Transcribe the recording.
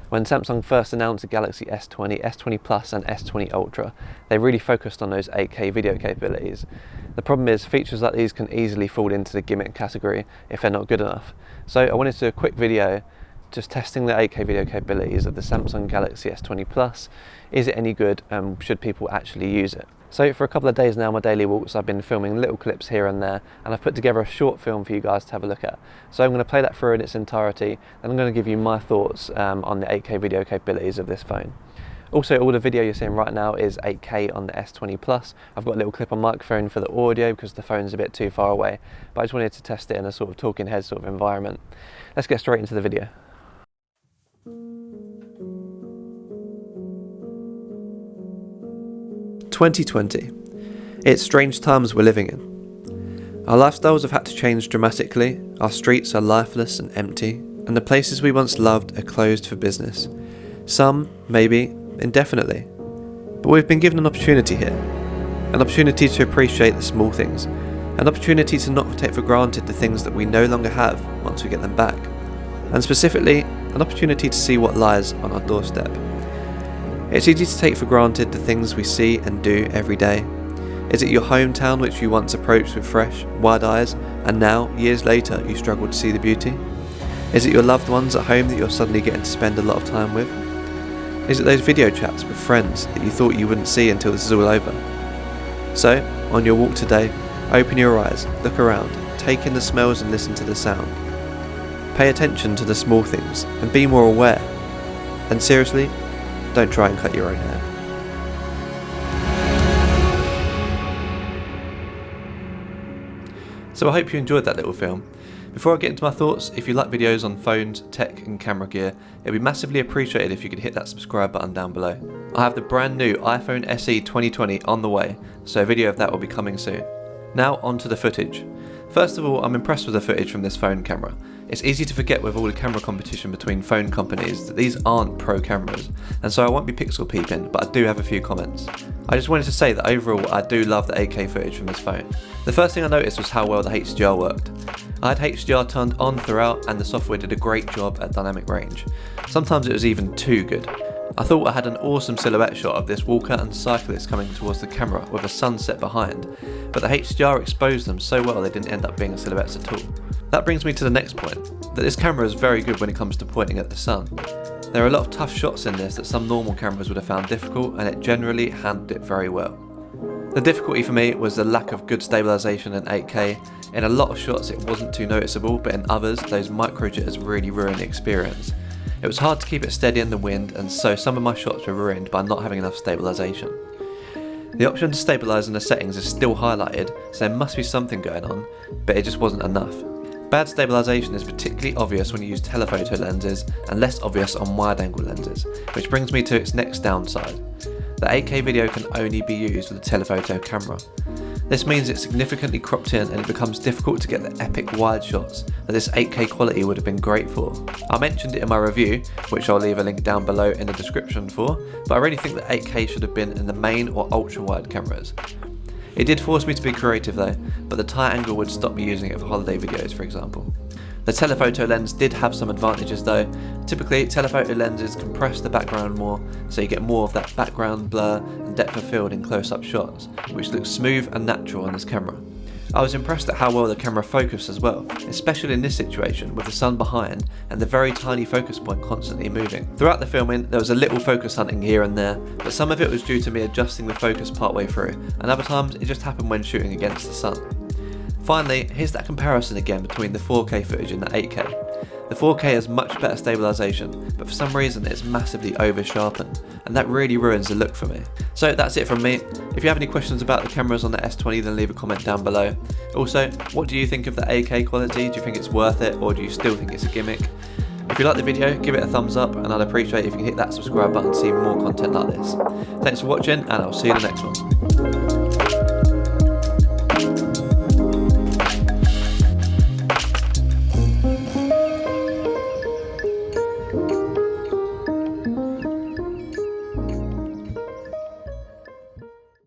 When Samsung first announced the Galaxy S20, S20 Plus and S20 Ultra, they really focused on those 8K video capabilities. The problem is features like these can easily fall into the gimmick category if they're not good enough. So I wanted to do a quick video just testing the 8K video capabilities of the Samsung Galaxy S20 Plus. Is it any good and should people actually use it? So for a couple of days now, my daily walks, I've been filming little clips here and there, and I've put together a short film for you guys to have a look at. So I'm going to play that through in its entirety, and I'm going to give you my thoughts on the 8K video capabilities of this phone. Also, all the video you're seeing right now is 8K on the S20 Plus. I've got a little clip on microphone for the audio because the phone's a bit too far away, but I just wanted to test it in a sort of talking head sort of environment. Let's get straight into the video. "2020. It's strange times we're living in. Our lifestyles have had to change dramatically, our streets are lifeless and empty, and the places we once loved are closed for business. Some, maybe, indefinitely. But we've been given an opportunity here. An opportunity to appreciate the small things. An opportunity to not take for granted the things that we no longer have once we get them back. And specifically, an opportunity to see what lies on our doorstep. It's easy to take for granted the things we see and do every day. Is it your hometown which you once approached with fresh, wide eyes, and now, years later, you struggle to see the beauty? Is it your loved ones at home that you're suddenly getting to spend a lot of time with? Is it those video chats with friends that you thought you wouldn't see until this is all over? So, on your walk today, open your eyes, look around, take in the smells and listen to the sound. Pay attention to the small things, and be more aware. And seriously, don't try and cut your own hair. So I hope you enjoyed that little film. Before I get into my thoughts, if you like videos on phones, tech and camera gear, it would be massively appreciated if you could hit that subscribe button down below. I have the brand new iPhone SE 2020 on the way, so a video of that will be coming soon. Now on to the footage. First of all, I'm impressed with the footage from this phone camera. It's easy to forget with all the camera competition between phone companies that these aren't pro cameras, and so I won't be pixel peeping, but I do have a few comments. I just wanted to say that overall I do love the 8K footage from this phone. The first thing I noticed was how well the HDR worked. I had HDR turned on throughout and the software did a great job at dynamic range. Sometimes it was even too good. I thought I had an awesome silhouette shot of this walker and cyclist coming towards the camera with a sunset behind, but the HDR exposed them so well they didn't end up being silhouettes at all. That brings me to the next point, that this camera is very good when it comes to pointing at the sun. There are a lot of tough shots in this that some normal cameras would have found difficult, and it generally handled it very well. The difficulty for me was the lack of good stabilization in 8K. In a lot of shots it wasn't too noticeable, but in others those micro jitters really ruined the experience. It was hard to keep it steady in the wind, and so some of my shots were ruined by not having enough stabilization. The option to stabilise in the settings is still highlighted, so there must be something going on, but it just wasn't enough. Bad stabilisation is particularly obvious when you use telephoto lenses and less obvious on wide-angle lenses, which brings me to its next downside. The 8K video can only be used with a telephoto camera. This means it's significantly cropped in and it becomes difficult to get the epic wide shots that this 8K quality would have been great for. I mentioned it in my review, which I'll leave a link down below in the description for, but I really think that 8K should have been in the main or ultra wide cameras. It did force me to be creative though, but the tight angle would stop me using it for holiday videos, for example. The telephoto lens did have some advantages though. Typically, telephoto lenses compress the background more, so you get more of that background blur and depth of field in close-up shots, which looks smooth and natural on this camera. I was impressed at how well the camera focused as well, especially in this situation with the sun behind and the very tiny focus point constantly moving. Throughout the filming there was a little focus hunting here and there, but some of it was due to me adjusting the focus partway through, and other times it just happened when shooting against the sun. Finally, here's that comparison again between the 4K footage and the 8K. The 4K has much better stabilisation, but for some reason it's massively over sharpened, and that really ruins the look for me. So that's it from me. If you have any questions about the cameras on the S20 then leave a comment down below. Also, what do you think of the 8K quality? Do you think it's worth it, or do you still think it's a gimmick? If you like the video, give it a thumbs up, and I'd appreciate if you can hit that subscribe button to see more content like this. Thanks for watching, and I'll see you in the next one.